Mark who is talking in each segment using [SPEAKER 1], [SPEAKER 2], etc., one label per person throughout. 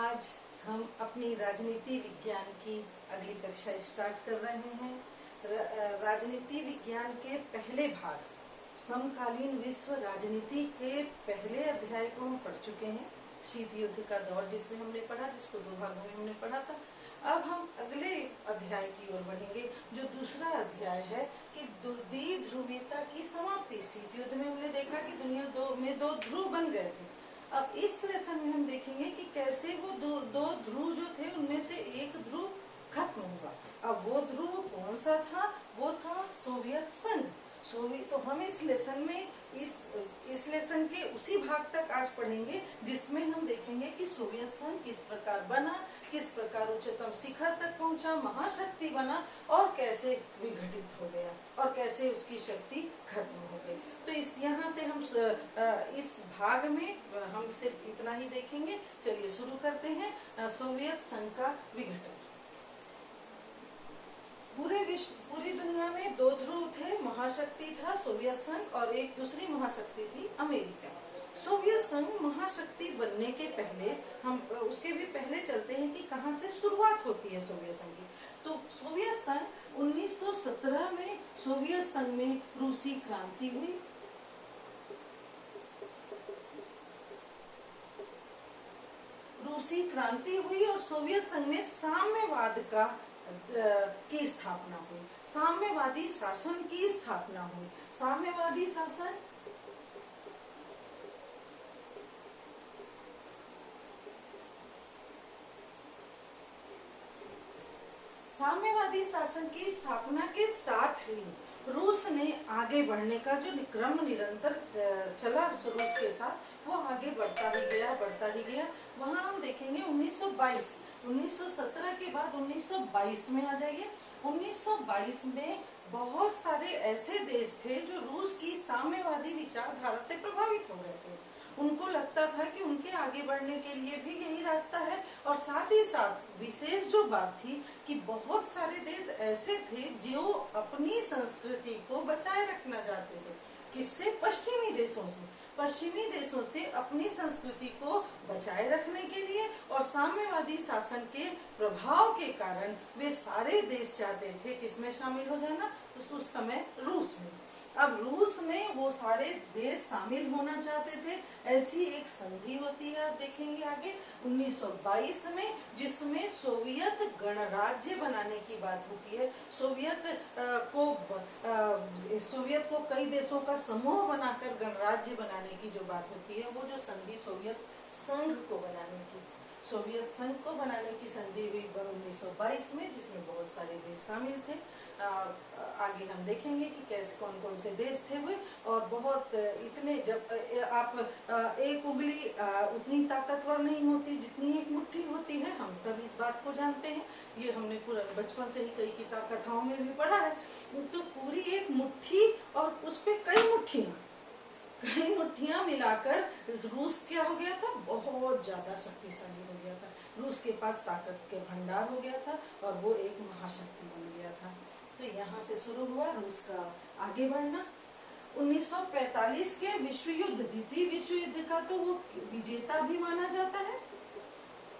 [SPEAKER 1] आज हम अपनी राजनीति विज्ञान की अगली कक्षा स्टार्ट कर रहे हैं। राजनीति विज्ञान के पहले भाग समकालीन विश्व राजनीति के पहले अध्याय को हम पढ़ चुके हैं। शीत युद्ध का दौर जिसमें हमने पढ़ा, जिसको दो भागों में हमने पढ़ा था। अब हम अगले अध्याय की ओर बढ़ेंगे, जो दूसरा अध्याय है कि द्विध्रुवीयता की समाप्ति। शीत युद्ध में हमने देखा कि दुनिया में दो ध्रुव बन गए थे। अब इस लेसन में हम देखेंगे कि कैसे वो दो ध्रुव जो थे उनमें से एक ध्रुव खत्म हुआ। अब वो ध्रुव कौन सा था? वो था सोवियत संघ। तो हम इस लेसन में इस लेसन के उसी भाग तक आज पढ़ेंगे जिसमें हम देखेंगे कि सोवियत संघ किस प्रकार बना, किस प्रकार उच्चतम शिखर तक पहुंचा, महाशक्ति बना और कैसे विघटित हो गया और कैसे उसकी शक्ति खत्म हो गई। तो यहाँ से हम इस भाग में हम सिर्फ इतना ही देखेंगे। चलिए शुरू करते हैं। सोवियत संघ का विघटन। पूरी दुनिया में दो ध्रुव थे। महाशक्ति था सोवियत संघ और एक दूसरी महाशक्ति थी अमेरिका। सोवियत संघ महाशक्ति बनने के पहले हम उसके भी पहले चलते हैं कि कहां से शुरुआत होती है सोवियत संघ की। तो सोवियत संघ 1917 में सोवियत संघ में रूसी क्रांति हुई। रूसी क्रांति हुई और सोवियत संघ में साम्यवाद की स्थापना हुई। साम्यवादी शासन की स्थापना हुई। साम्यवादी शासन की स्थापना के साथ ही रूस ने आगे बढ़ने का जो क्रम निरंतर चला रूस के साथ, वो आगे बढ़ता ही गया। वहां हम देखेंगे 1917 के बाद 1922 में आ जाइए। 1922 में बहुत सारे ऐसे देश थे जो रूस की साम्यवादी विचारधारा से प्रभावित हो गए थे। उनको लगता था कि उनके आगे बढ़ने के लिए भी यही रास्ता है। और साथ ही साथ विशेष जो बात थी कि बहुत सारे देश ऐसे थे जो अपनी संस्कृति को बचाए रखना चाहते थे। किससे? पश्चिमी देशों से अपनी संस्कृति को बचाए रखने के लिए। और साम्यवादी शासन के प्रभाव के कारण वे सारे देश चाहते थे किसमें शामिल हो जाना? तो उस समय रूस में। अब रूस में वो सारे देश शामिल होना चाहते थे। ऐसी एक संधि होती है, आप देखेंगे आगे 1922 में, जिसमें सोवियत गणराज्य बनाने की बात होती है। सोवियत को कई देशों का समूह बनाकर गणराज्य बनाने की जो बात होती है, वो जो संधि सोवियत संघ को बनाने की, सोवियत संघ को बनाने की संधि हुई 1922 में, जिसमें बहुत सारे देश शामिल थे। आगे हम देखेंगे कि कैसे कौन कौन से देश थे वे। और बहुत इतने, जब आप एक उंगली उतनी ताकतवर नहीं होती जितनी एक मुट्ठी होती है। हम सब इस बात को जानते हैं। ये हमने पूरा बचपन से ही कई किताब कथाओं में भी पढ़ा है। तो पूरी एक मुट्ठी और उस पे कई मुट्ठियां मिलाकर रूस क्या हो गया था? बहुत ज्यादा शक्तिशाली हो गया था। रूस के पास ताकत के भंडार हो गया था और वो एक महाशक्ति बन गया था। तो यहाँ से शुरू हुआ रूस का आगे बढ़ना। 1945 के विश्व युद्ध, द्वितीय विश्व युद्ध का तो वो विजेता भी माना जाता है।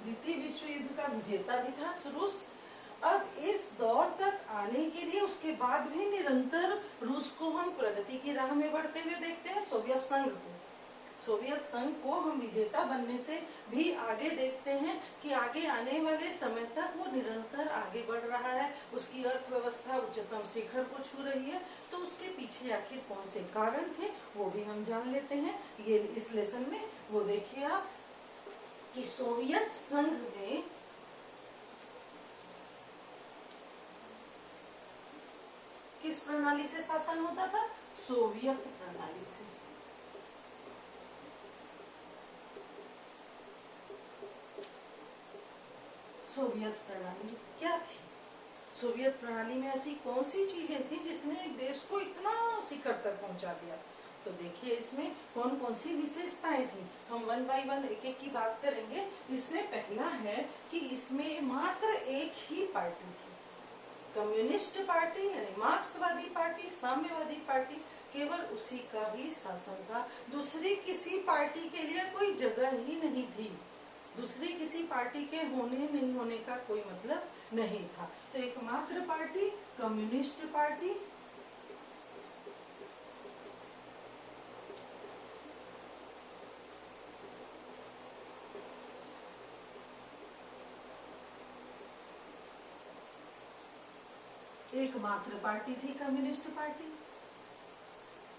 [SPEAKER 1] द्वितीय विश्व युद्ध का विजेता भी था रूस। अब इस दौर तक आने के लिए उसके बाद भी निरंतर रूस को हम प्रगति की राह में बढ़ते हुए देखते हैं। सोवियत संघ को हम विजेता बनने से भी आगे देखते हैं कि आगे आने वाले समय तक वो निरंतर आगे बढ़ रहा है। उसकी अर्थव्यवस्था उच्चतम शिखर को छू रही है। तो उसके पीछे आखिर कौन से कारण थे वो भी हम जान लेते हैं ये इस लेसन में। वो देखिए आप कि सोवियत संघ में किस प्रणाली से शासन होता था? सोवियत प्रणाली से। सोवियत प्रणाली क्या थी? सोवियत प्रणाली में ऐसी कौन सी चीजें थी जिसने एक देश को इतना शिखर तक पहुंचा दिया? तो देखिए इसमें कौन कौन सी विशेषताएं थी। हम वन बाय वन एक एक की बात करेंगे। इसमें पहला है कि इसमें मात्र एक ही पार्टी थी, कम्युनिस्ट पार्टी यानी मार्क्सवादी पार्टी, साम्यवादी पार्टी, केवल उसी का ही शासन था। दूसरी किसी पार्टी के लिए कोई जगह ही नहीं थी। दूसरी किसी पार्टी के होने नहीं होने का कोई मतलब नहीं था। तो एकमात्र पार्टी कम्युनिस्ट पार्टी, एकमात्र पार्टी थी कम्युनिस्ट पार्टी।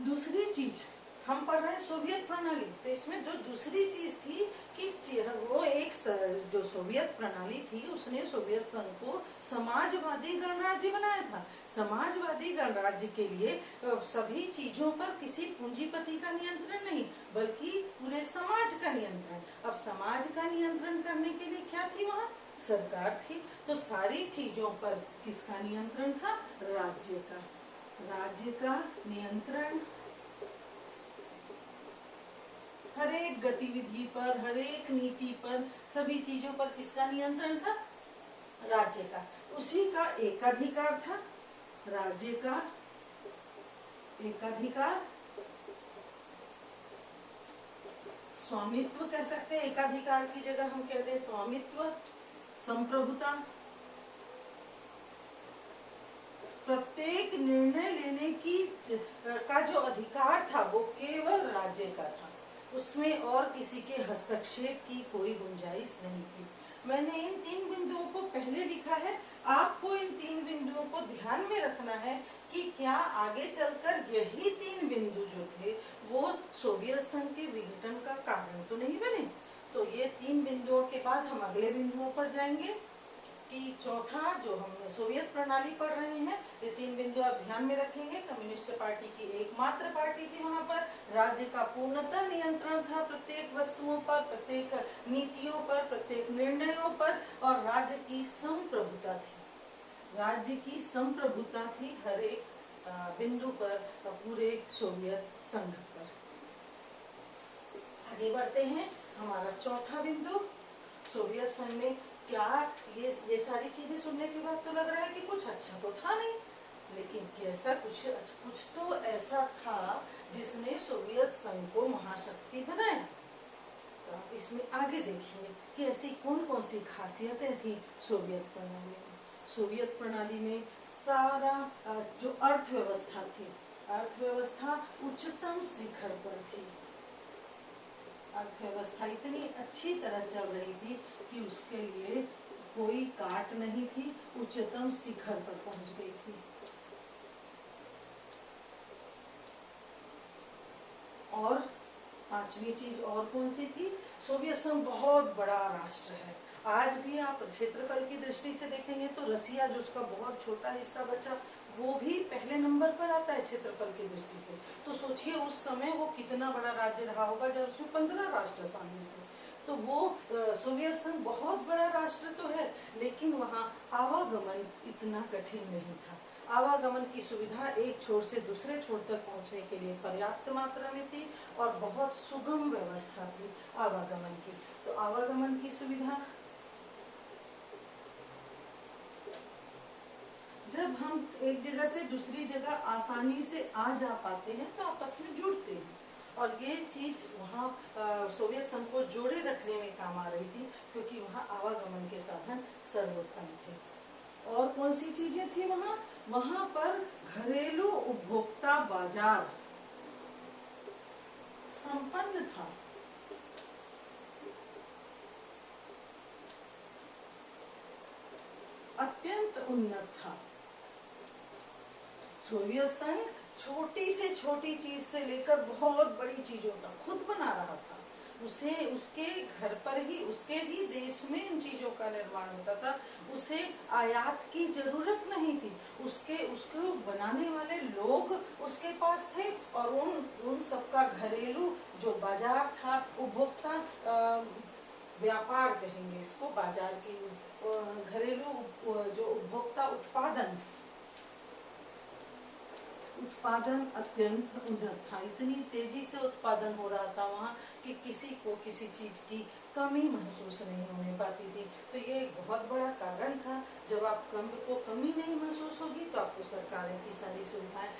[SPEAKER 1] दूसरी चीज हम पढ़ रहे हैं सोवियत प्रणाली, तो इसमें जो दूसरी चीज थी कि वो एक जो सोवियत प्रणाली थी उसने सोवियत संघ को समाजवादी गणराज्य बनाया था। समाजवादी गणराज्य के लिए सभी चीजों पर किसी पूंजीपति का नियंत्रण नहीं बल्कि पूरे समाज का नियंत्रण। अब समाज का नियंत्रण करने के लिए क्या थी, वहाँ सरकार थी। तो सारी चीजों पर किसका नियंत्रण था, राज्य का। राज्य का नियंत्रण हर एक गतिविधि पर, हर एक नीति पर, सभी चीजों पर किसका नियंत्रण था, राज्य का। उसी का एकाधिकार था, राज्य का एकाधिकार, स्वामित्व कह सकते हैं, एकाधिकार की जगह हम कहते हैं स्वामित्व, संप्रभुता। प्रत्येक निर्णय लेने की का जो अधिकार था वो केवल राज्य का था, उसमें और किसी के हस्तक्षेप की कोई गुंजाइश नहीं थी। मैंने इन 3 बिंदुओं को पहले लिखा है, आपको इन 3 बिंदुओं को ध्यान में रखना है कि क्या आगे चलकर यही 3 बिंदु जो थे वो सोवियत संघ के विघटन का कारण तो नहीं बने। तो ये 3 बिंदुओं के बाद हम अगले बिंदुओं पर जाएंगे कि चौथा जो हम सोवियत प्रणाली पढ़ रहे हैं, ये 3 बिंदु आप ध्यान में रखेंगे। कम्युनिस्ट पार्टी की एकमात्र पार्टी थी, वहां पर राज्य का पूर्णतः नियंत्रण था प्रत्येक वस्तुओं पर, प्रत्येक नीतियों पर, प्रत्येक निर्णयों पर, और राज्य की संप्रभुता थी। राज्य की संप्रभुता थी हर एक बिंदु पर, पूरे सोवियत संघ पर। आगे बढ़ते हैं, हमारा चौथा बिंदु, सोवियत संघ में क्या ये सारी चीजें सुनने के बाद तो लग रहा है कि कुछ अच्छा तो था नहीं, लेकिन कैसा कुछ तो ऐसा था जिसने सोवियत संघ को महाशक्ति बनाया। तो आप इसमें आगे देखिए कि ऐसी कौन कौन सी खासियतें थी सोवियत प्रणाली में। सोवियत प्रणाली में सारा जो अर्थव्यवस्था थी, अर्थव्यवस्था उच्चतम शिखर पर थी। अर्थव्यवस्था इतनी अच्छी तरह चल रही थी कि उसके लिए कोई काट नहीं थी, उच्चतम शिखर पर पहुंच गई थी। और पांचवी चीज और कौन सी थी, सोवियत संघ बहुत बड़ा राष्ट्र है। आज भी आप क्षेत्रफल की दृष्टि से देखेंगे तो रसिया जो उसका बहुत छोटा हिस्सा बचा वो भी पहले नंबर पर आता है क्षेत्रफल की दृष्टि से। तो सोचिए उस समय वो कितना बड़ा राज्य रहा होगा जब उसमें 15 राष्ट्र शामिल थे। तो वो सोवियत संघ बहुत बड़ा राष्ट्र तो है, लेकिन वहाँ आवागमन इतना कठिन नहीं था। आवागमन की सुविधा एक छोर से दूसरे छोर तक पहुँचने के लिए पर्याप्त मात्रा में थी और बहुत सुगम व्यवस्था थी आवागमन की। तो आवागमन की सुविधा, जब हम एक जगह से दूसरी जगह आसानी से आ जा पाते हैं तो आपस में जुड़ते हैं, और ये चीज वहाँ सोवियत संघ को जोड़े रखने में काम आ रही थी क्योंकि वहाँ आवागमन के साधन सर्वोत्तम थे। और कौन सी चीजें थी वहाँ, वहाँ पर घरेलू उपभोक्ता बाजार संपन्न था। अत्यंत उन्नत था। सोवियत संघ छोटी से छोटी चीज से लेकर बहुत बड़ी चीजों तक खुद बना रहा था। उसे उसके घर पर ही, उसके ही देश में इन चीजों का निर्माण होता था। उसे आयात की जरूरत नहीं थी। उसको बनाने वाले लोग उसके पास थे और उन सबका घरेलू जो बाजार था, उपभोक्ता व्यापार कहेंगे इसको, बाजार की घरेलू जो उपभोक्ता उत्पादन अत्यंत उन्नत था। इतनी तेजी से उत्पादन हो रहा था वहाँ कि किसी को किसी चीज की कमी महसूस नहीं होने पाती थी। तो ये एक बहुत बड़ा कारण था। जब आपको कमी नहीं महसूस होगी तो आपको सरकार की सारी सुविधाएं,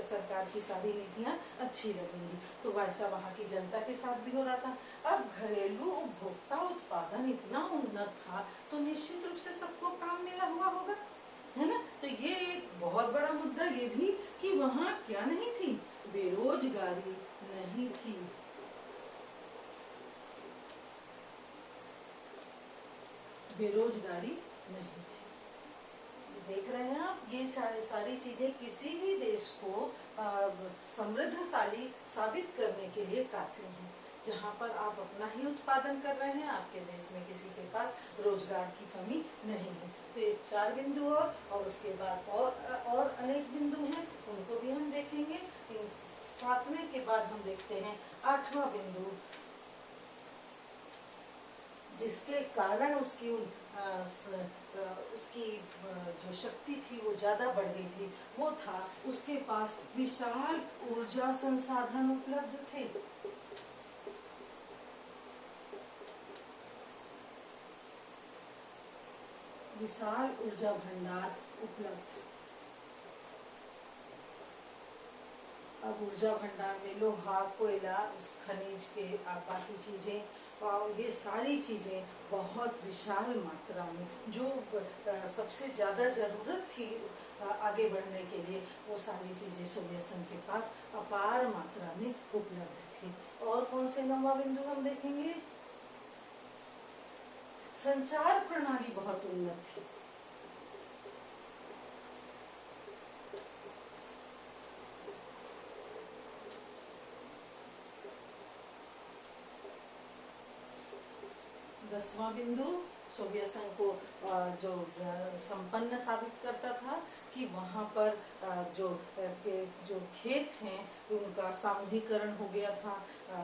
[SPEAKER 1] सरकार की सारी नीतियां अच्छी लगेंगी। तो वैसा वहाँ की जनता के साथ भी हो रहा था। अब घरेलू उपभोक्ता उत्पादन साधन इतना उन्नत था तो निश्चित रूप से सबको काम मिला हुआ होगा, है ना। तो ये एक बहुत बड़ा मुद्दा ये भी कि वहाँ क्या नहीं थी, बेरोजगारी नहीं थी। बेरोजगारी नहीं थी। देख रहे हैं आप, ये सारी चीजें किसी भी देश को समृद्धशाली साबित करने के लिए काफी हैं। जहाँ पर आप अपना ही उत्पादन कर रहे हैं, आपके देश में किसी के पास रोजगार की कमी नहीं है। तो ये 4 बिंदु और उसके बाद और अनेक बिंदु हैं, उनको भी हम देखेंगे। 7वें के बाद हम देखते हैं 8वां बिंदु, जिसके कारण उसकी जो शक्ति थी वो ज्यादा बढ़ गई थी, वो था उसके पास विशाल ऊर्जा संसाधन उपलब्ध थे। विशाल ऊर्जा भंडार उपलब्ध। अब ऊर्जा भंडार में लोहा, कोयला, उस खनिज के बाकी चीजें, ये सारी चीजें बहुत विशाल मात्रा में, जो सबसे ज्यादा जरूरत थी आगे बढ़ने के लिए, वो सारी चीजें सोवियत संघ के पास अपार मात्रा में उपलब्ध थी। और कौन से 9वां बिंदु हम देखेंगे, संचार प्रणाली बहुत उन्नत थी। दसवां बिंदु सोवियत संघ को जो संपन्न साबित करता था कि वहां पर जो खेत हैं उनका सामूहिकरण हो गया था,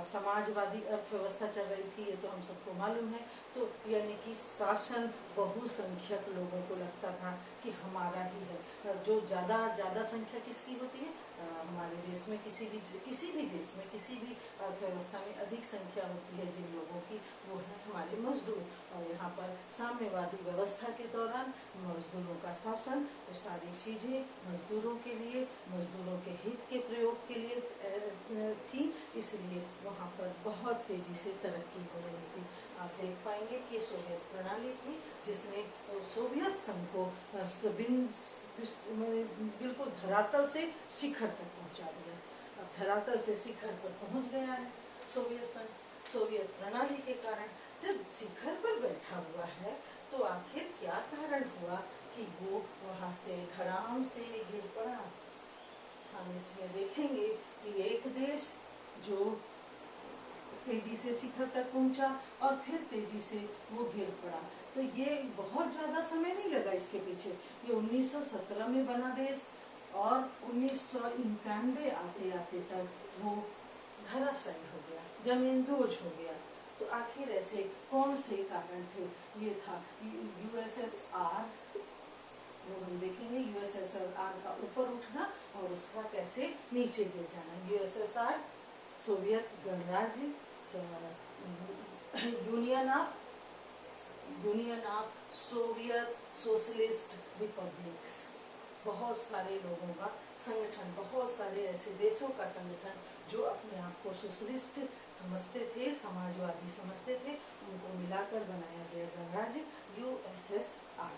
[SPEAKER 1] समाजवादी अर्थव्यवस्था चल रही थी, ये तो हम सबको मालूम है। तो यानी कि शासन बहुसंख्यक लोगों को लगता था कि हमारा ही है। जो ज्यादा संख्या किसकी होती है, हमारे देश में किसी भी देश में किसी भी अर्थव्यवस्था में अधिक संख्या होती है जिन लोगों की, वो है हमारे मजदूर। और यहाँ पर साम्यवादी व्यवस्था के दौरान मजदूरों का शासन, वो सारी चीजें मजदूरों के लिए, मजदूरों के हित के प्रयोग के लिए थी, इसलिए वहाँ पर बहुत तेजी से तरक्की हो रही थी। आप देख पाएंगे कि सोवियत प्रणाली थी जिसने सोवियत संघ को बिल्कुल धरातल से शिखर तक पहुंचा दिया। अब धरातल से शिखर पर पहुंच गया है सोवियत संघ। सोवियत प्रणाली के कारण जब शिखर पर बैठा हुआ है तो आखिर क्या कारण हुआ कि वो वहां से धड़ाम से गिर पड़ा। हम इसमें देखेंगे कि एक देश जो तेजी से शिखर तक पहुंचा और फिर तेजी से वो गिर पड़ा, तो ये बहुत ज्यादा समय नहीं लगा इसके पीछे। ये 1917 में बना देश और 1991 आते आते तक वो धराशायी हो गया, जमींदोज हो गया। तो आखिर ऐसे कौन से कारण थे, ये था यूएसएसआर, वो हम देखेंगे यूएसएसआर का ऊपर उठना और उसका कैसे नीचे गिर जाना। यूएसएसआर सोवियत गणराज्य, union of Soviet socialist republics, बहुत सारे लोगों का संगठन, बहुत सारे ऐसे देशों का संगठन जो अपने आप को सोशलिस्ट समझते थे, समाजवादी समझते थे, उनको मिलाकर बनाया गया गणराज्य यूएसएसआर।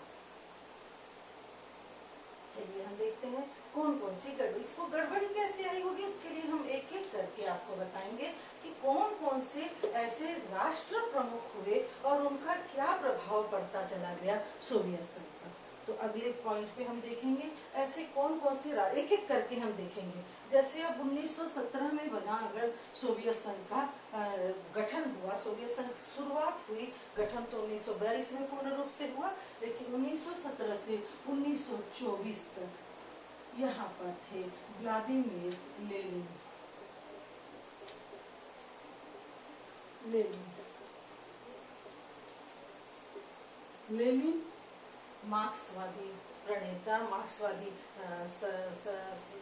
[SPEAKER 1] चलिए हम देखते हैं कौन कौन सी गड़बड़ी, इसको गड़बड़ी कैसे आई होगी उसके लिए हम एक एक करके आपको बताएंगे कि कौन कौन से ऐसे राष्ट्र प्रमुख हुए और उनका क्या प्रभाव पड़ता चला गया सोवियत संघ पर। तो अगले पॉइंट पे हम देखेंगे ऐसे कौन कौन से एक एक करके हम देखेंगे। जैसे अब 1917 में बना अगर सोवियत संघ का गठन हुआ, सोवियत संघ शुरुआत हुई, गठन तो 1942 में पूर्ण रूप से हुआ, लेकिन 1917 से 1924 तक यहाँ पर थे व्लादिमीर लेनिन। लेनिन मार्क्सवादी प्रणेता, मार्क्सवादी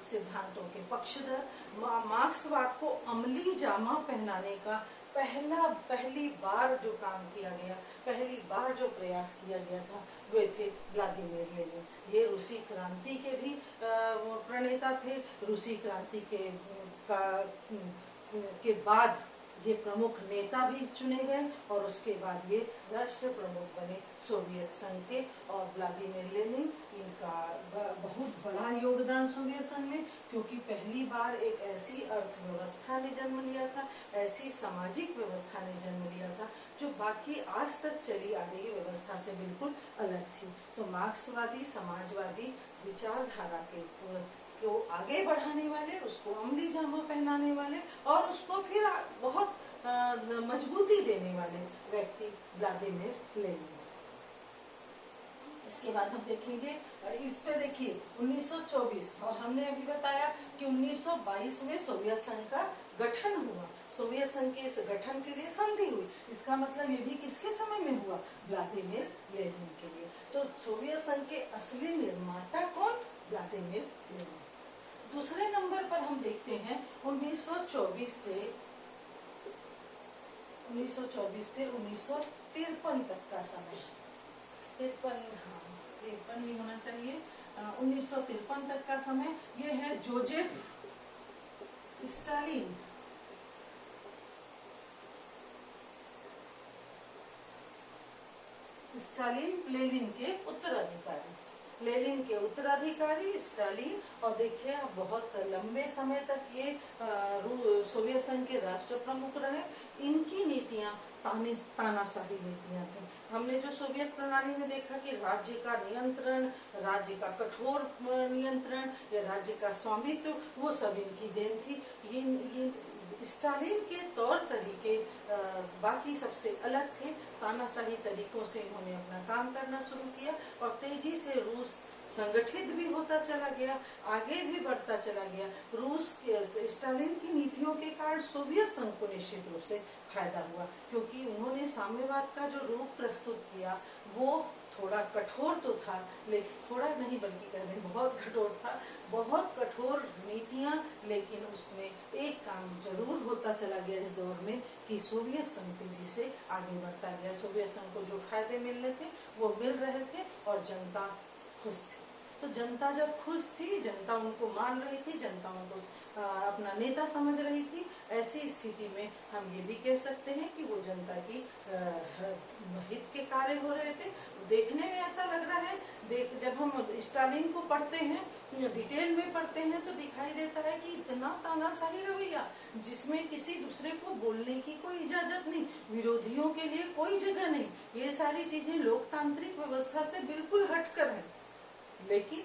[SPEAKER 1] सिद्धांतों के पक्षधर, मार्क्सवाद को अमली जामा पहनाने का पहली बार जो काम किया गया, पहली बार जो प्रयास किया गया था, वे थे व्लादिमीर लेनिन। ये रूसी क्रांति के भी प्रणेता थे। रूसी क्रांति के बाद ये प्रमुख नेता भी चुने गए और उसके बाद ये राष्ट्र प्रमुख बने सोवियत संघ के। और व्लादिमीर लेनिन, इनका बहुत बड़ा योगदान सोवियत संघ में, क्योंकि पहली बार एक ऐसी अर्थव्यवस्था ने जन्म लिया था, ऐसी सामाजिक व्यवस्था ने जन्म लिया था जो बाकी आज तक चली आ रही व्यवस्था से बिल्कुल अलग थी। तो मार्क्सवादी समाजवादी विचारधारा को आगे बढ़ाने वाले, उसको अमली जामा पहनाने वाले और उसको फिर बहुत मजबूती देने वाले व्यक्ति व्लादिमीर लेनिन। इसके बाद हम देखेंगे, इस पे देखिए 1924, और हमने अभी बताया कि 1922 में सोवियत संघ का गठन हुआ। सोवियत संघ के इस गठन के लिए संधि हुई। इसका मतलब ये भी किसके समय में हुआ? व्लादिमीर लेनिन के लिए। तो सोवियत संघ के असली निर्माता कौन? Vladimir Lenin. दूसरे नंबर पर हम देखते हैं 1924 से 1953 तक का समय। 53 नहीं होना चाहिए, 1953 तक का समय। ये है जोसेफ स्टालिन। स्टालिन लेनिन के उत्तराधिकारी, लेनिन के उत्तराधिकारी स्टालिन। और देखिए अब बहुत लंबे समय तक ये सोवियत संघ के राष्ट्र प्रमुख रहे। इनकी नीतियां तानाशाही नीतियां थी। हमने जो सोवियत प्रणाली में देखा कि राज्य का नियंत्रण, राज्य का कठोर नियंत्रण या राज्य का स्वामित्व, वो सब इनकी देन थी। ये स्टालिन के तौर तरीके बाकी सबसे अलग थे। तानाशाही तरीकों से इन्होंने अपना काम करना शुरू किया और तेजी से रूस संगठित भी होता चला गया, आगे भी बढ़ता चला गया। रूस के स्टालिन की नीतियों के कारण सोवियत संघ को निश्चित रूप से फायदा हुआ, क्योंकि उन्होंने साम्यवाद का जो रूप प्रस्तुत किया वो थोड़ा कठोर तो था, लेकिन थोड़ा नहीं बल्कि कहने बहुत कठोर था, बहुत कठोर नीतियां। लेकिन उसमें एक काम जरूर होता चला गया इस दौर में कि सोवियत संघ तेजी से आगे बढ़ता गया। सोवियत संघ को जो फायदे मिलने थे वो मिल रहे थे और जनता खुश थी। तो जनता जब खुश थी, जनता उनको मान रही थी, जनता उनको अपना नेता समझ रही थी, ऐसी स्थिति में हम ये भी कह सकते हैं कि वो जनता की हित के कार्य हो रहे थे। देखने में ऐसा लग रहा है, जब हम स्टालिन को पढ़ते हैं, डिटेल में पढ़ते हैं, तो दिखाई देता है कि इतना तानाशाही रवैया, जिसमें किसी दूसरे को बोलने की कोई इजाजत नहीं, विरोधियों के लिए कोई जगह नहीं। ये सारी चीजें लोकतांत्रिक व्यवस्था से बिल्कुल हटकर है। लेकिन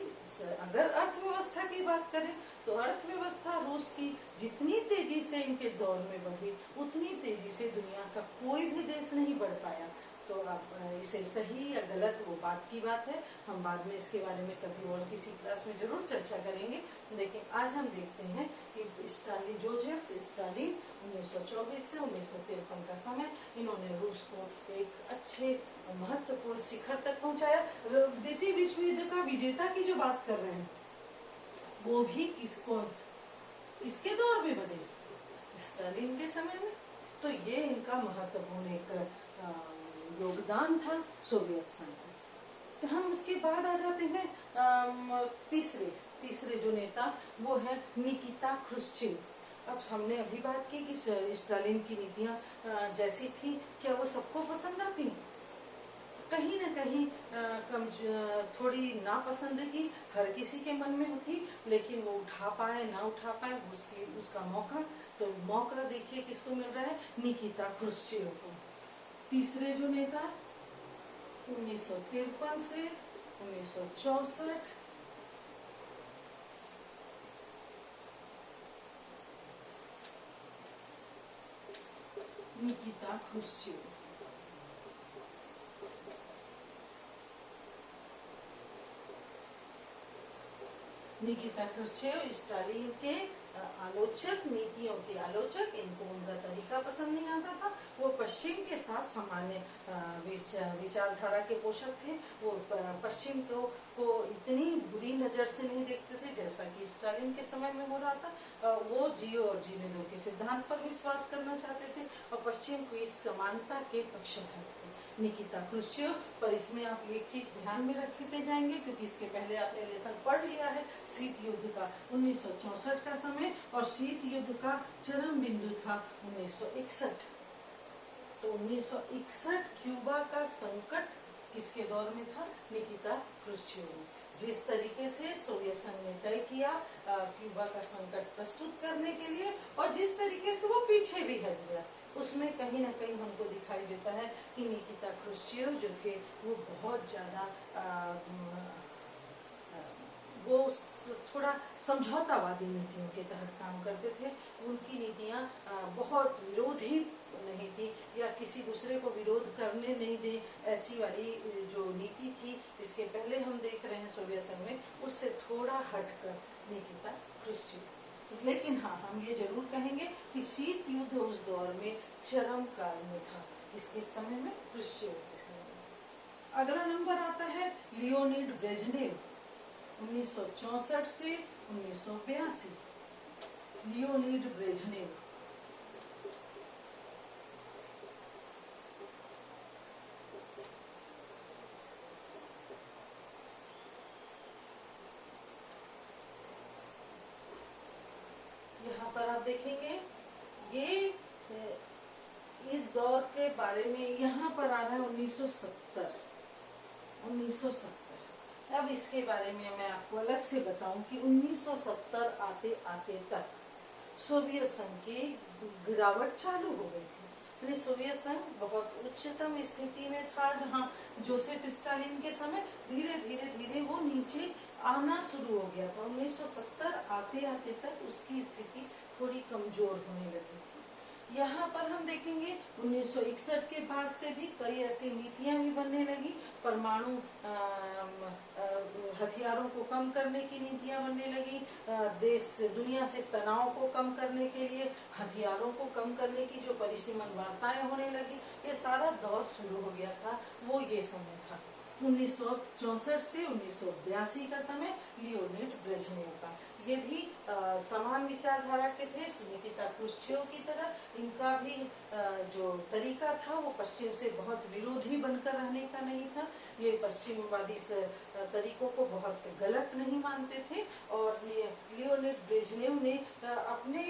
[SPEAKER 1] अगर अर्थव्यवस्था की बात करें तो अर्थव्यवस्था रूस की जितनी तेजी से इनके दौर में बढ़ी, उतनी तेजी से दुनिया का कोई भी देश नहीं बढ़ पाया। तो अब इसे सही या गलत वो बात की बात है, हम बाद में इसके बारे में कभी और किसी क्लास में जरूर चर्चा करेंगे। लेकिन आज हम देखते हैं कि स्टालिन, जोसेफ स्टालिन 1924 से 1953 का समय, इन्होंने रूस को एक अच्छे महत्वपूर्ण शिखर तक पहुंचाया। द्वितीय विश्व युद्ध का विजेता की जो बात कर रहे हैं वो भी किसको, इसके दौर में बने, स्टालिन के समय में। तो ये इनका महत्वपूर्ण एक योगदान था सोवियत संघ का। तो हम उसके बाद आ जाते हैं तीसरे जो नेता, वो है निकिता ख्रुश्चेव। अब हमने अभी बात की कि स्टालिन की नीतियां जैसी थी, क्या वो सबको पसंद आती? कहीं न कहीं थोड़ी नापसंदगी हर किसी के मन में होती, लेकिन वो उठा पाए ना उठा पाए उसका मौका। तो मौका देखिए किसको मिल रहा है? निकिता ख्रुश्चेव को। तीसरे जो नेता 1953 से 1964, Nikita Khrushchev. Nikita Khrushchev Stalin के आलोचक, नीतियों के आलोचक। इनको उनका तरीका पसंद नहीं आता था। वो पश्चिम के साथ सामान्य विचारधारा के पोषक थे। वो पश्चिम को इतनी बुरी नजर से नहीं देखते थे जैसा कि स्टालिन के समय में हो रहा था। वो जियो और जीने दो के सिद्धांत पर विश्वास करना चाहते थे और पश्चिम को इस समानता के पक्षधर थे। निकिता क्रुश्चेव। पर इसमें आप एक चीज ध्यान में रखते जाएंगे, क्योंकि इसके पहले आपने लेसन पढ़ लिया है शीत युद्ध का 1964 का समय, और शीत युद्ध का चरम बिंदु था 1961। तो 1961 क्यूबा का संकट किसके दौर में था? निकिता क्रुश्चेव ने। जिस तरीके से सोवियत संघ ने तय किया क्यूबा का संकट प्रस्तुत करने के लिए, और जिस तरीके से वो पीछे भी हट गया, उसमें कहीं ना कहीं हमको दिखाई देता है कि निकिता क्रुश्चेव जो थे वो बहुत ज्यादा वो थोड़ा समझौतावादी नीतियों के तहत काम करते थे। उनकी नीतियां बहुत विरोधी नहीं थी, या किसी दूसरे को विरोध करने नहीं दे, ऐसी वाली जो नीति थी इसके पहले हम देख रहे हैं सोवियत संघ में, उससे थोड़ा हटकर निकिता क्रुश्चेव। लेकिन हाँ, हम ये जरूर कहेंगे कि शीत युद्ध उस दौर में चरम काल में था, इसके समय में, क्रुश्चेव के समय में। अगला नंबर आता है लियोनिड ब्रेजनेव, 1964 से 1982। लियोनिड ब्रेजनेव यहाँ पर आप देखेंगे ये इस दौर के बारे में यहाँ पर आ रहा है 1970। अब इसके बारे में मैं आपको अलग से बताऊं कि 1970 आते आते तक सोवियत संघ की गिरावट चालू हो गई थी। यानी सोवियत संघ बहुत उच्चतम स्थिति में था, जहाँ जोसेफ स्टालिन के समय धीरे धीरे धीरे वो नीचे आना शुरू हो गया था। 1970 आते आते तक उसकी स्थिति थोड़ी कमजोर होने लगी थी। यहाँ पर हम देखेंगे 1961 के बाद से भी कई ऐसी नीतियां भी बनने लगी। परमाणु हथियारों को कम करने की नीतियां बनने लगी, देश दुनिया से तनाव को कम करने के लिए हथियारों को कम करने की जो परिसीमन वार्ताएं होने लगी, ये सारा दौर शुरू हो गया था। वो ये समय था 1964 से 1982 का समय लियोनिड ब्रेजनेव का। ये भी समान विचारधारा के थे निकिता क्रुश्चेव की तरह। इनका भी जो तरीका था वो पश्चिम से बहुत विरोधी बनकर रहने का नहीं था। ये पश्चिमवादी तरीकों को बहुत गलत नहीं मानते थे, और लियोनिड ब्रेजनेव ने अपने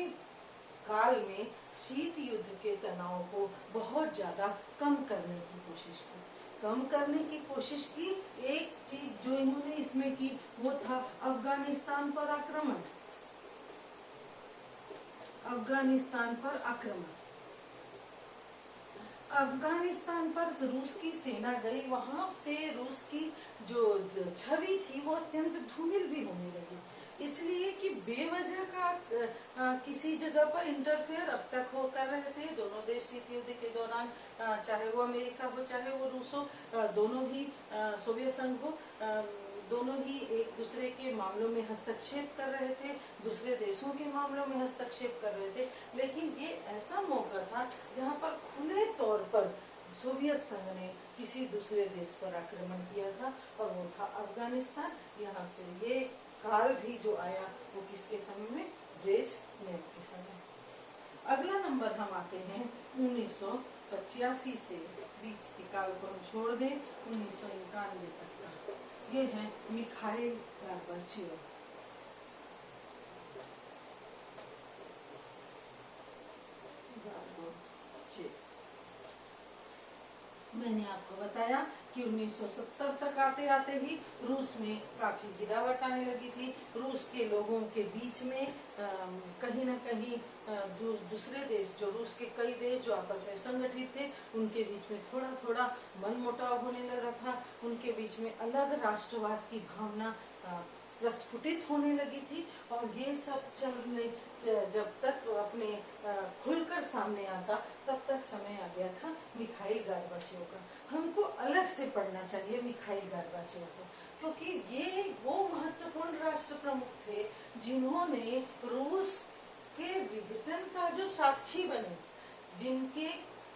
[SPEAKER 1] काल में शीत युद्ध के तनाव को बहुत ज्यादा कम करने की कोशिश की। एक चीज जो इन्होंने इसमें की वो था अफगानिस्तान पर आक्रमण। अफगानिस्तान पर रूस की सेना गई, वहां से रूस की जो छवि थी वो अत्यंत धूमिल भी होने लगी, इसलिए कि बेवजह का किसी जगह पर इंटरफेयर अब तक हो कर रहे थे दोनों देश शीत युद्ध के दौरान, चाहे वो अमेरिका हो चाहे वो रूस हो, दोनों ही सोवियत संघ हो, दोनों ही एक दूसरे के मामलों में हस्तक्षेप कर रहे थे, दूसरे देशों के मामलों में हस्तक्षेप कर रहे थे। लेकिन ये ऐसा मौका था जहां पर खुले तौर पर सोवियत संघ ने किसी दूसरे देश पर आक्रमण किया था, और वो था अफगानिस्तान। यहाँ से ये काल भी जो आया वो किसके समय में? ब्रेजनेव के समय। अगला नंबर हम आते हैं 1985 से, बीच के काल को हम छोड़ दें, 1991 तक का। ये है मिखाइल गोर्बाचेव। मैंने आपको बताया कि 1970 तक आते आते ही रूस में काफी गिरावट आने लगी थी। रूस के लोगों के बीच में कहीं न कहीं दूसरे देश, जो रूस के कई देश जो आपस में संगठित थे, उनके बीच में थोड़ा थोड़ा मनमुटाव होने लगा था। उनके बीच में अलग राष्ट्रवाद की भावना प्रस्फुटित होने लगी थी, और ये सब चलने जब तक अपने खुलकर सामने आता, तब तक समय आ गया था मिखाइल गोर्बाचेव का। हमको अलग से पढ़ना चाहिए मिखाइल गोर्बाचेव को, क्योंकि ये वो महत्वपूर्ण राष्ट्र प्रमुख थे जिन्होंने रूस के विघटन का जो साक्षी बने, जिनके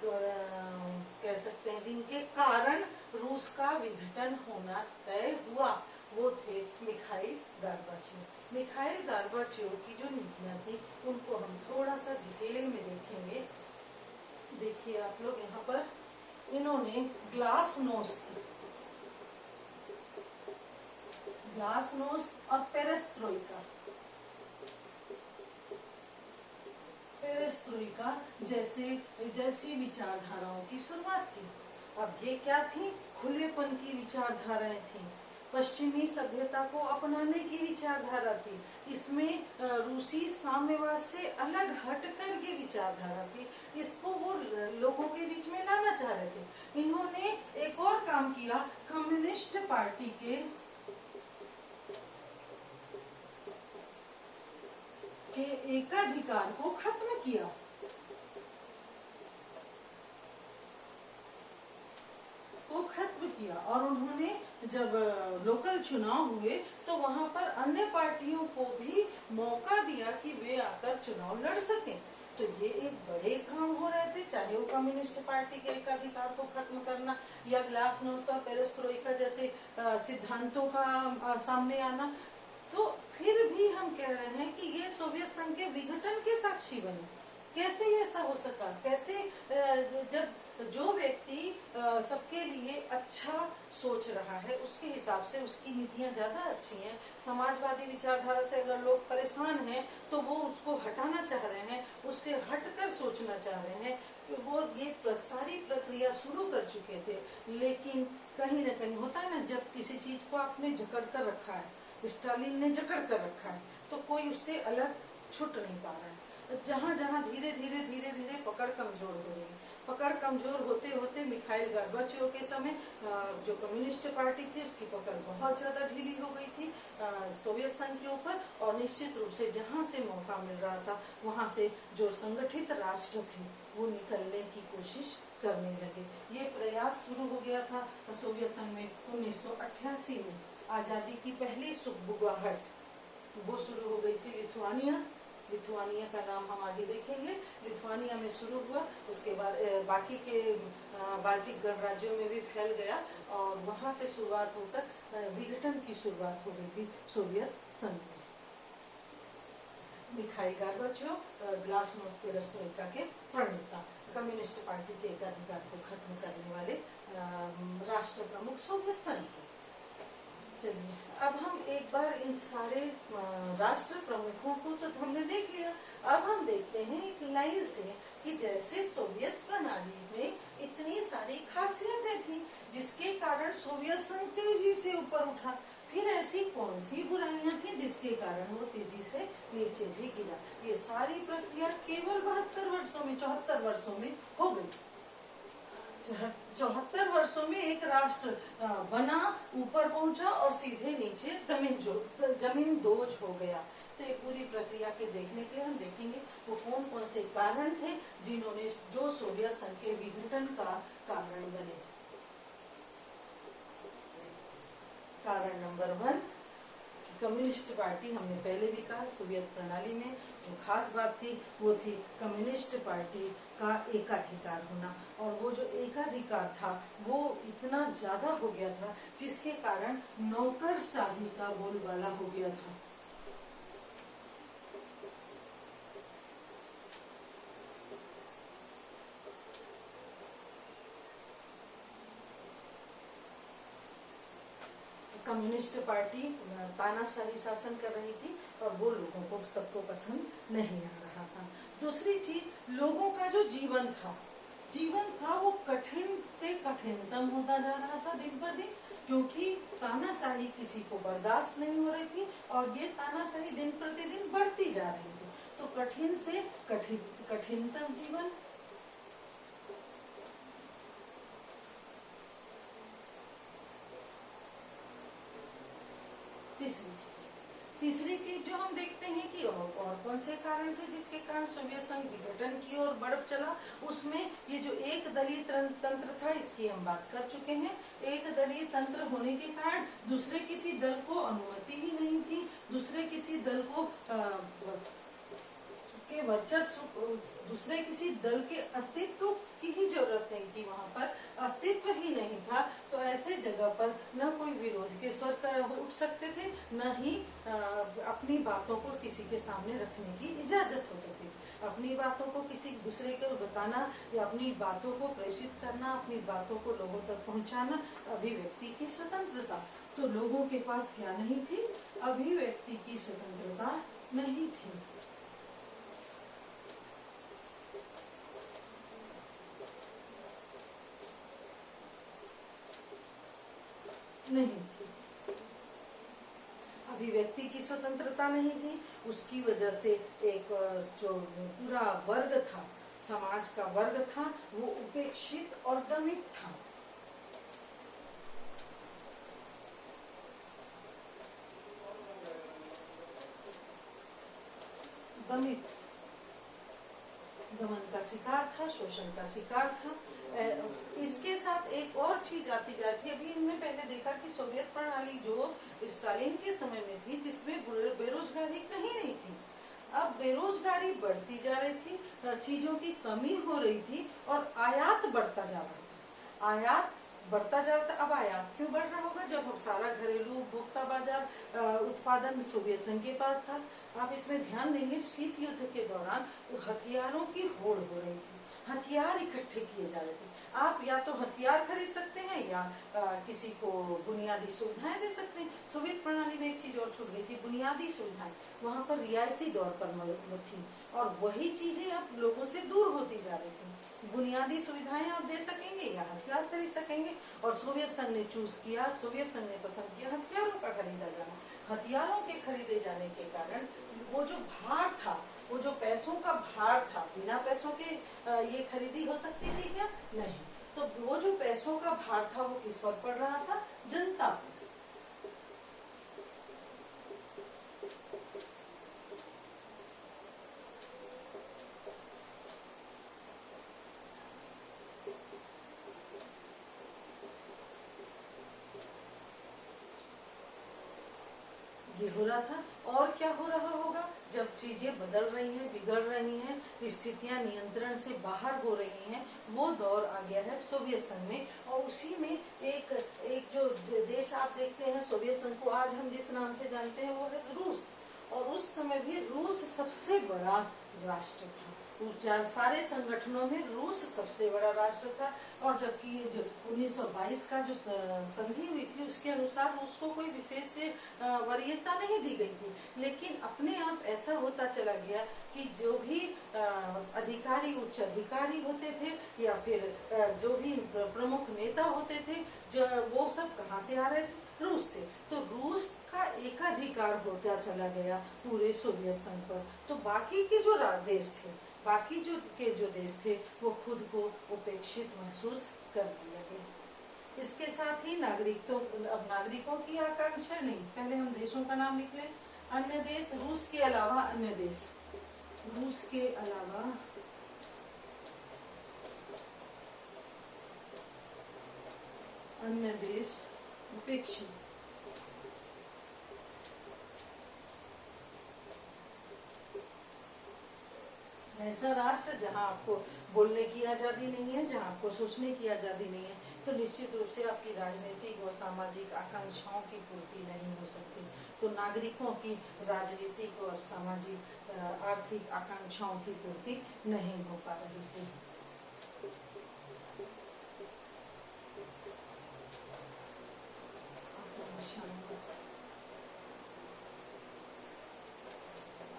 [SPEAKER 1] कह सकते हैं जिनके कारण रूस का विघटन होना तय हुआ, वो थे मिखाइल गोर्बाचेव। मिखाइल गोर्बाचेव की जो नीतियां थी उनको हम थोड़ा सा डिटेल में देखेंगे। देखिए आप लोग यहाँ पर, इन्होंने में ग्लासनोस्त और पेरेस्ट्रोइका जैसी विचारधाराओं की शुरुआत की। अब ये क्या थी? खुलेपन की विचारधाराएं थी, पश्चिमी सभ्यता को अपनाने की विचारधारा थी। इसमें रूसी साम्यवाद से अलग हटकर ये विचारधारा थी, इसको वो लोगों के बीच में लाना चाह रहे थे। इन्होंने एक और काम किया, कम्युनिस्ट पार्टी के एकाधिकार को खत्म किया। और उन्होंने जब लोकल चुनाव हुए तो वहां पर अन्य पार्टियों को भी मौका दिया कि वे आकर चुनाव लड़ सकें। तो ये एक बड़े काम हो रहे थे, चाहे वो कम्युनिस्ट पार्टी के एकाधिकार को खत्म करना या ग्लासनोस्त और पेरेस्ट्रोइका जैसे सिद्धांतों का सामने आना। तो फिर भी हम कह रहे हैं कि ये सोवियत संघ के विघटन के साक्षी बने। कैसे ये ऐसा हो सका? कैसे जब जो व्यक्ति सबके लिए अच्छा सोच रहा है, उसके हिसाब से उसकी नीतियां ज्यादा अच्छी हैं, समाजवादी विचारधारा से अगर लोग परेशान हैं तो वो उसको हटाना चाह रहे हैं, उससे हटकर सोचना चाह रहे हैं, तो वो ये सारी प्रक्रिया शुरू कर चुके थे। लेकिन कहीं न कहीं होता है ना, जब किसी चीज को आपने जकड़ कर रखा है, स्टालिन ने जकड़ कर रखा है, तो कोई उससे अलग छुट नहीं पा रहा है। जहाँ जहाँ धीरे धीरे पकड़ कमजोर हो रही है। पकड़ कमजोर होते होते मिखाइल गोर्बाचेव के समय जो कम्युनिस्ट पार्टी थी उसकी पकड़ बहुत ज्यादा ढीली हो गई थी सोवियत संघ के ऊपर, और निश्चित रूप से जहाँ से मौका मिल रहा था वहाँ से जो संगठित राष्ट्र थे वो निकलने की कोशिश करने लगे। ये प्रयास शुरू हो गया था सोवियत संघ में 1988 में। आजादी की पहली सुगबुगाहट वो शुरू हो गई थी लिथुआनिया का नाम हम आगे देखेंगे। लिथुआनिया में शुरू हुआ, उसके बाद बाकी के बाल्टिक गणराज्यों में भी फैल गया और वहां से शुरुआत होकर विघटन की शुरुआत हो गई थी सोवियत संघ में। मिखाइल गोर्बाचेव ग्लासनोस्त पेरेस्ट्रोइका के प्रणेता, कम्युनिस्ट पार्टी के एकाधिकार को खत्म करने वाले राष्ट्र प्रमुख सोवियत संघ के। चलिए अब हम एक बार इन सारे राष्ट्र प्रमुखों को तो हमने देख लिया। अब हम देखते हैं एक लाइन से कि जैसे सोवियत प्रणाली में इतनी सारी खासियतें थी जिसके कारण सोवियत संघ तेजी से ऊपर उठा, फिर ऐसी कौन सी बुराइयां थी जिसके कारण वो तेजी से नीचे भी गिरा। ये सारी प्रक्रिया केवल 74 वर्षों में हो गई। 74 वर्षों में एक राष्ट्र बना, ऊपर पहुंचा और सीधे नीचे जमीन दोज हो गया। तो ये पूरी प्रक्रिया के देखने के लिए हम देखेंगे वो कौन कौन से कारण थे जिन्होंने जो सोवियत संघ के विघटन का कारण बने। कारण नंबर 1, कम्युनिस्ट पार्टी। हमने पहले भी कहा सोवियत प्रणाली में जो खास बात थी वो थी कम्युनिस्ट पार्टी का एकाधिकार होना, और वो जो एकाधिकार था वो इतना ज्यादा हो गया था जिसके कारण नौकरशाही का बोलबाला हो गया था। कम्युनिस्ट पार्टी तानाशाही शासन कर रही थी और वो लोगों को सबको पसंद नहीं आ रहा था। दूसरी चीज, लोगों का जो जीवन था वो कठिन से कठिनतम होता जा रहा था दिन पर दिन, क्योंकि तानाशाही किसी को बर्दाश्त नहीं हो रही थी और ये तानाशाही दिन प्रतिदिन बढ़ती जा रही थी। तो कठिन से कठिनतम जीवन। तीसरी चीज जो हम देखते हैं कि और कौन से कारण थे जिसके कारण सोवियत संघ विघटन की ओर बढ़ चला। उसमें ये जो एक दलीय तंत्र था इसकी हम बात कर चुके हैं। एक दलीय तंत्र होने के कारण दूसरे किसी दल को अनुमति ही नहीं थी, दूसरे किसी दल को के वर्चस्व, दूसरे किसी दल के अस्तित्व की ही जरूरत नहीं थी, वहां पर अस्तित्व ही नहीं था। तो ऐसे जगह पर न कोई विरोध के स्वर उठ सकते थे, न ही अपनी बातों को किसी के सामने रखने की इजाजत हो सकती थी। अपनी बातों को किसी दूसरे को बताना या अपनी बातों को प्रेषित करना, अपनी बातों को लोगों तक पहुंचाना, अभिव्यक्ति की स्वतंत्रता। तो लोगों के पास क्या नहीं थी? अभिव्यक्ति की स्वतंत्रता नहीं थी। नहीं थी, अभिव्यक्ति की स्वतंत्रता नहीं थी। उसकी वजह से एक जो पूरा वर्ग था, समाज का वर्ग था, वो उपेक्षित और दमित था। दमित, दमन का शिकार था, शोषण का शिकार था। इसके साथ एक और चीज आती जाती है। अभी हमने पहले देखा कि सोवियत प्रणाली जो स्टालिन के समय में थी, जिसमें बेरोजगारी कहीं नहीं थी। अब बेरोजगारी बढ़ती जा रही थी, चीजों की कमी हो रही थी और आयात बढ़ता जा रहा था। आयात बढ़ता जा रहा था। अब आयात क्यों बढ़ रहा होगा जब सारा घरेलू उपभोक्ता बाजार उत्पादन सोवियत संघ के पास था। आप इसमें ध्यान देंगे, शीत युद्ध के दौरान हथियारों की होड़ हो रही थी, हथियार इकट्ठे किए जा रहे थे। आप या तो हथियार खरीद सकते हैं या किसी को बुनियादी सुविधाएं दे सकते हैं। सोवियत प्रणाली में एक चीज और छूट गई थी, बुनियादी सुविधाएं। वहां पर रियायती दौर पर थी और वही चीजें अब लोगों से दूर होती जा रही थी। बुनियादी सुविधाएं आप दे सकेंगे या हथियार खरीद सकेंगे। और सोवियत संघ ने चूज किया, सोवियत संघ ने पसंद किया हथियारों का खरीदा जाना। हथियारों के खरीदे जाने के कारण वो जो भार था, वो जो पैसों का भार था, बिना पैसों के ये खरीदी हो सकती थी क्या? नहीं। तो वो जो पैसों का भार था वो किस पर पड़ रहा था? जनता पर। ये हो रहा था। और क्या हो रहा होगा जब चीजें बदल रही हैं, बिगड़ रही हैं, स्थितियां नियंत्रण से बाहर हो रही हैं? वो दौर आ गया है सोवियत संघ में। और उसी में एक जो देश आप देखते हैं सोवियत संघ को आज हम जिस नाम से जानते हैं वो है रूस। और उस समय भी रूस सबसे बड़ा राष्ट्र था। सारे संगठनों में रूस सबसे बड़ा राष्ट्र था। और जबकि जो 1922 का जो संधि हुई थी उसके अनुसार रूस को कोई विशेष वरीयता नहीं दी गई थी। लेकिन अपने आप ऐसा होता चला गया कि जो भी अधिकारी, उच्च अधिकारी होते थे या फिर जो भी प्रमुख नेता होते थे, वो सब कहाँ से आ रहे थे? रूस से। तो रूस का एकाधिकार होता चला गया पूरे सोवियत संघ पर। तो बाकी के जो देश थे, बाकी जो देश थे वो खुद को उपेक्षित महसूस करने लगे। इसके साथ ही नागरिकों की आकांक्षा नहीं, पहले हम देशों का नाम लिख लें। अन्य देश, रूस के अलावा अन्य देश, रूस के अलावा अन्य देश उपेक्षित। ऐसा राष्ट्र जहां आपको बोलने की आजादी नहीं है, जहां आपको सोचने की आजादी नहीं है, तो निश्चित रूप से आपकी राजनीतिक और सामाजिक आकांक्षाओं की पूर्ति नहीं हो सकती। तो नागरिकों की राजनीतिक और सामाजिक आर्थिक आकांक्षाओं की पूर्ति नहीं हो पा रही थी।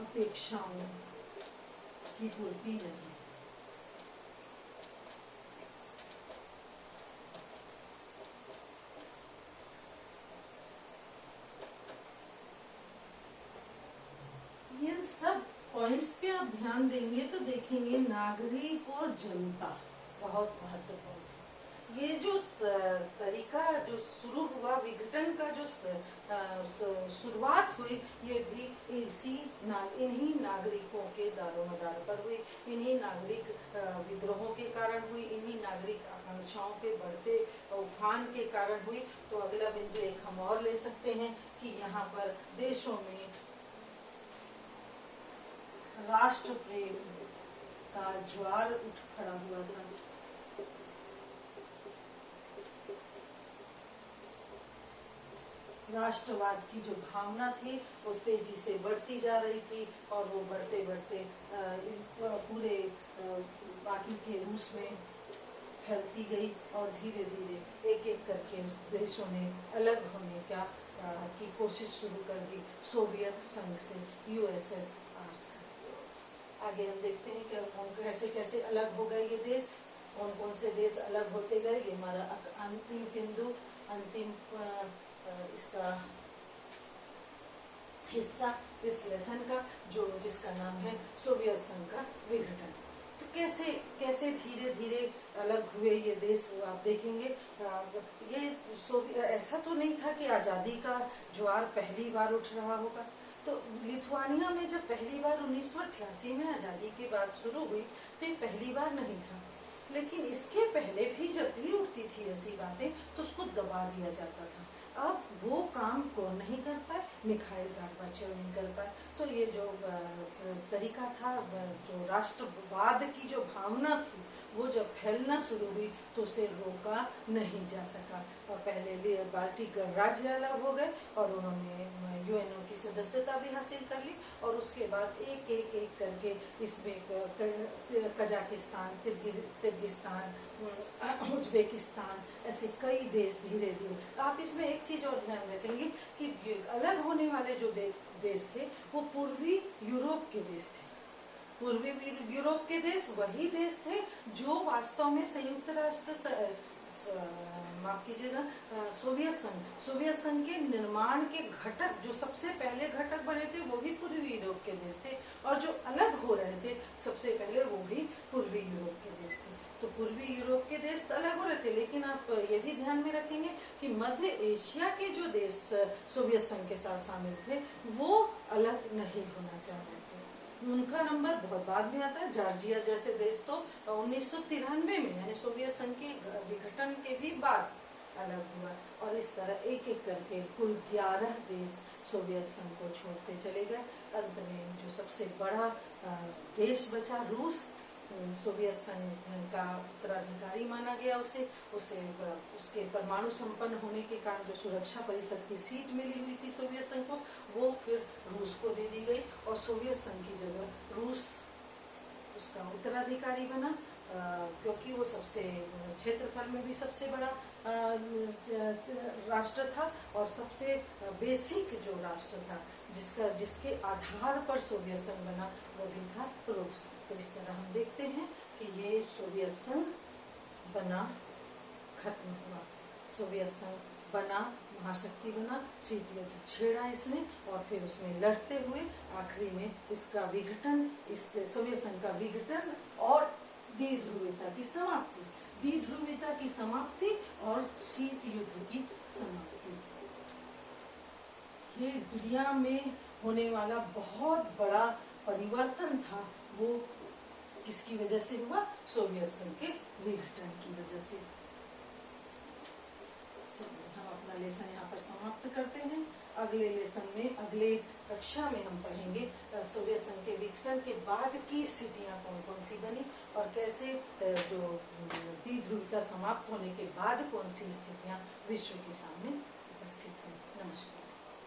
[SPEAKER 1] अपेक्षाओं की पूर्ति नहीं। इन सब पॉइंट्स पे आप ध्यान देंगे तो देखेंगे नागरिक और जनता बहुत महत्वपूर्ण है। ये जो तरीका जो शुरू हुआ, विघटन का जो शुरुआत हुई, ये भी इन्हीं नागरिकों के दारोमदार पर हुई, इन्हीं नागरिक विद्रोहों के कारण हुई, इन्हीं नागरिक आकांक्षाओं के बढ़ते उफान के कारण हुई। तो अगला बिंदु एक हम और ले सकते हैं कि यहाँ पर देशों में राष्ट्र प्रेम का ज्वार उठ खड़ा हुआ था। राष्ट्रवाद की जो भावना थी वो तेजी से बढ़ती जा रही थी और वो बढ़ते बढ़ते पूरे बाकी के रूस में फैलती गई और धीरे धीरे एक एक करके देशों ने अलग होने की कोशिश शुरू कर दी सोवियत संघ से, यूएसएसआर से। आगे हम देखते हैं कि कैसे कैसे अलग हो गए ये देश, कौन कौन से देश अलग होते गए। ये हमारा अंतिम बिंदु, अंतिम इसका हिस्सा इस लेसन का, जिसका नाम है सोवियत संघ का विघटन। तो कैसे कैसे धीरे धीरे अलग हुए ये देश, वो आप देखेंगे। ये ऐसा तो नहीं था कि आजादी का ज्वार पहली बार उठ रहा होगा। तो लिथुआनिया में जब पहली बार 1988 में आजादी की बात शुरू हुई तो ये पहली बार नहीं था, लेकिन इसके पहले भी जब भी उठती थी ऐसी बातें तो उसको दबा दिया जाता था। अब वो काम कौन नहीं कर पाए, मिखाइल गोर्बाचेव नहीं कर पाए। तो ये जो तरीका था, जो राष्ट्रवाद की जो भावना थी वो जब फैलना शुरू हुई तो उसे रोका नहीं जा सका। और पहले बाल्टिक गणराज्य अलग हो गए और उन्होंने यूएनओ की सदस्यता भी हासिल कर ली और उसके बाद एक एक एक करके इसमें कजाकिस्तान, किर्गिस्तान, उज्बेकिस्तान, ऐसे कई देश धीरे धीरे। आप इसमें एक चीज और ध्यान रखेंगे कि अलग होने वाले जो देश थे वो पूर्वी यूरोप के देश थे। पूर्वी यूरोप के देश वही देश थे जो वास्तव में संयुक्त राष्ट्र, माफ कीजिएगा, सोवियत संघ के निर्माण के घटक, जो सबसे पहले घटक बने थे वो भी पूर्वी यूरोप के देश थे और जो अलग हो रहे थे सबसे पहले वो भी पूर्वी यूरोप के देश थे। तो पूर्वी यूरोप के देश अलग हो रहे थे, लेकिन आप ये भी ध्यान में रखेंगे कि मध्य एशिया के जो देश सोवियत संघ के साथ शामिल थे वो अलग नहीं होना चाह रहे थे। उनका नंबर बहुत बाद में आता है। जॉर्जिया जैसे देश तो 1993 में, यानी सोवियत संघ के विघटन के भी बाद अलग हुआ और इस तरह एक एक करके कुल 11 देश सोवियत संघ को छोड़ते चले गए। अंत में जो सबसे बड़ा देश बचा रूस, सोवियत संघ का उत्तराधिकारी माना गया उसे उसके परमाणु संपन्न होने के कारण जो सुरक्षा परिषद की सीट मिली हुई थी सोवियत संघ को, वो फिर रूस को दे दी गई और सोवियत संघ की जगह रूस उसका उत्तराधिकारी बना, क्योंकि वो सबसे क्षेत्रफल में भी सबसे बड़ा राष्ट्र था और सबसे बेसिक जो राष्ट्र था जिसके आधार पर सोवियत संघ बना वो भी था रूस। तो इस तरह हम देखते हैं कि ये सोवियत संघ बना, खत्म हुआ। सोवियत संघ बना, महाशक्ति बना, शीत युद्ध छेड़ा इसने और फिर उसमें लड़ते हुए आखिरी में इसका विघटन, इसके सोवियत संघ का विघटन और द्विध्रुवीयता की समाप्ति और शीत युद्ध की समाप्ति। ये दुनिया में होने वाला बहुत बड़ा परिवर्तन था, वो किसकी वजह से हुआ? सोवियत संघ के विघटन की वजह से। चलिए हम अपना लेसन यहाँ पर समाप्त करते हैं। अगले लेसन में, अगले कक्षा में हम पढ़ेंगे सोवियत संघ के विघटन के बाद की स्थितियां कौन कौन सी बनी और कैसे जो द्विध्रुवीयता समाप्त होने के बाद कौन सी स्थितियां विश्व के सामने उपस्थित हुई। नमस्कार।